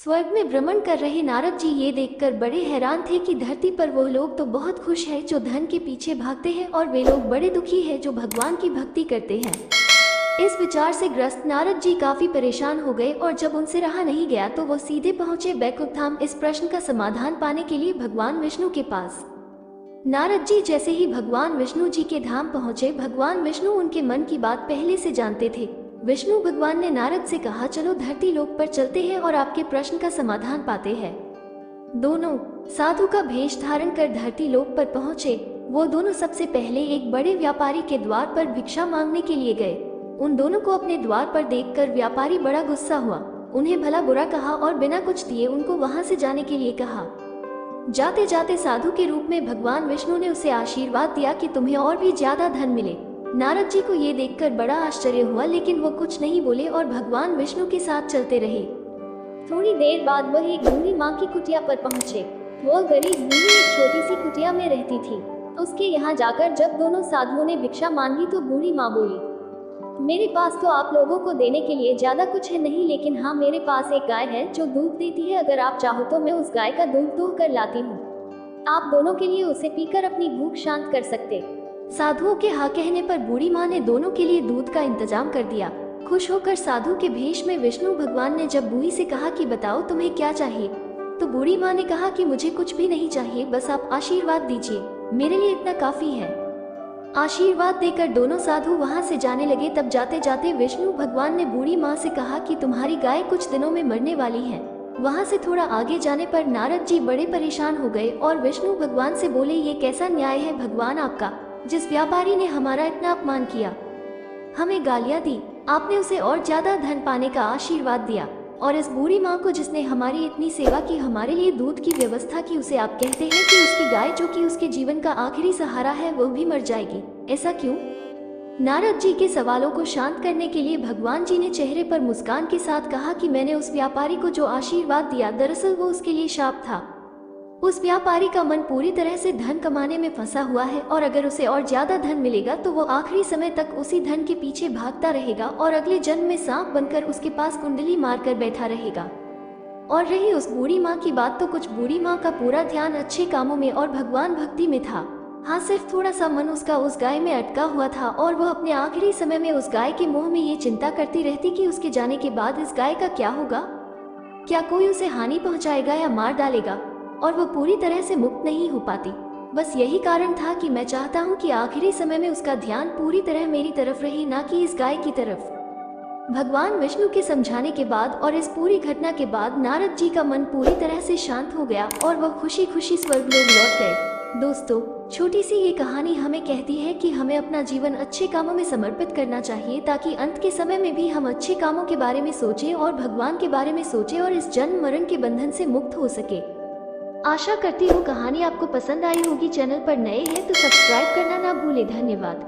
स्वर्ग में भ्रमण कर रहे नारद जी ये देखकर बड़े हैरान थे कि धरती पर वो लोग तो बहुत खुश हैं जो धन के पीछे भागते हैं और वे लोग बड़े दुखी हैं जो भगवान की भक्ति करते हैं। इस विचार से ग्रस्त नारद जी काफी परेशान हो गए और जब उनसे रहा नहीं गया तो वो सीधे पहुंचे बैकुंठ धाम इस प्रश्न का समाधान पाने के लिए भगवान विष्णु के पास। नारद जी जैसे ही भगवान विष्णु जी के धाम पहुंचे, भगवान विष्णु उनके मन की बात पहले से जानते थे। विष्णु भगवान ने नारद से कहा, चलो धरती लोक पर चलते हैं और आपके प्रश्न का समाधान पाते हैं। दोनों साधु का भेष धारण कर धरती लोक पर पहुंचे। वो दोनों सबसे पहले एक बड़े व्यापारी के द्वार पर भिक्षा मांगने के लिए गए। उन दोनों को अपने द्वार पर देखकर व्यापारी बड़ा गुस्सा हुआ, उन्हें भला बुरा कहा और बिना कुछ दिए उनको वहां से जाने के लिए कहा। जाते जाते साधु के रूप में भगवान विष्णु ने उसे आशीर्वाद दिया कि तुम्हें और भी ज्यादा धन मिले। नारद जी को ये देखकर बड़ा आश्चर्य हुआ, लेकिन वो कुछ नहीं बोले और भगवान विष्णु के साथ चलते रहे। थोड़ी देर बाद वह एक बूढ़ी माँ की कुटिया पर पहुँचे। वो गरीब बूढ़ी एक छोटी सी कुटिया में रहती थी। उसके यहाँ जाकर जब दोनों साधुओं ने भिक्षा मांगी तो बूढ़ी माँ बोली, मेरे पास तो आप लोगों को देने के लिए ज्यादा कुछ है नहीं, लेकिन हाँ मेरे पास एक गाय है जो दूध देती है। अगर आप चाहो तो मैं उस गाय का दूध दूह कर लाती हूँ। आप दोनों के लिए उसे पीकर अपनी भूख शांत कर सकते। साधुओं के हाँ कहने पर बूढ़ी माँ ने दोनों के लिए दूध का इंतजाम कर दिया। खुश होकर साधु के भेष में विष्णु भगवान ने जब बूढ़ी से कहा कि बताओ तुम्हें क्या चाहिए, तो बूढ़ी माँ ने कहा कि मुझे कुछ भी नहीं चाहिए, बस आप आशीर्वाद दीजिए, मेरे लिए इतना काफी है। आशीर्वाद देकर दोनों साधु वहां से जाने लगे। तब जाते जाते विष्णु भगवान ने बूढ़ी माँ से कहा कि तुम्हारी गाय कुछ दिनों में मरने वाली है। वहां से थोड़ा आगे जाने पर नारद जी बड़े परेशान हो गए और विष्णु भगवान से बोले, ये कैसा न्याय है भगवान आपका, जिस व्यापारी ने हमारा इतना अपमान किया, हमें गालियां दी, आपने उसे और ज्यादा धन पाने का आशीर्वाद दिया, और इस बूढ़ी माँ को जिसने हमारी इतनी सेवा की, हमारे लिए दूध की व्यवस्था की, उसे आप कहते हैं कि उसकी गाय जो कि उसके जीवन का आखिरी सहारा है वो भी मर जाएगी, ऐसा क्यों? नारद जी के सवालों को शांत करने के लिए भगवान जी ने चेहरे पर मुस्कान के साथ कहा कि मैंने उस व्यापारी को जो आशीर्वाद दिया, दरअसल वो उसके लिए शाप था। उस व्यापारी का मन पूरी तरह से धन कमाने में फंसा हुआ है और अगर उसे और ज्यादा धन मिलेगा तो वो आखिरी समय तक उसी धन के पीछे भागता रहेगा और अगले जन्म में सांप बनकर उसके पास कुंडली मारकर बैठा रहेगा। और रही उस बूढ़ी माँ की बात, तो कुछ बूढ़ी माँ का पूरा ध्यान अच्छे कामों में और भगवान भक्ति में था। हाँ, सिर्फ थोड़ा सा मन उसका उस गाय में अटका हुआ था और वह अपने आखिरी समय में उस गाय के मोह में ये चिंता करती रहती कि उसके जाने के बाद इस गाय का क्या होगा, क्या कोई उसे हानि पहुँचाएगा या मार डालेगा, और वो पूरी तरह से मुक्त नहीं हो पाती। बस यही कारण था कि मैं चाहता हूँ कि आखिरी समय में उसका ध्यान पूरी तरह मेरी तरफ रहे, ना कि इस गाय की तरफ। भगवान विष्णु के समझाने के बाद और इस पूरी घटना के बाद नारद जी का मन पूरी तरह से शांत हो गया और वह खुशी खुशी स्वर्गलोक लौट गए। दोस्तों, छोटी सी ये कहानी हमें कहती है कि हमें अपना जीवन अच्छे कामों में समर्पित करना चाहिए, ताकि अंत के समय में भी हम अच्छे कामों के बारे में सोचें और भगवान के बारे में सोचें और इस जन्म मरण के बंधन से मुक्त हो सके। आशा करती हूँ कहानी आपको पसंद आई होगी। चैनल पर नए हैं तो सब्सक्राइब करना ना भूलें। धन्यवाद।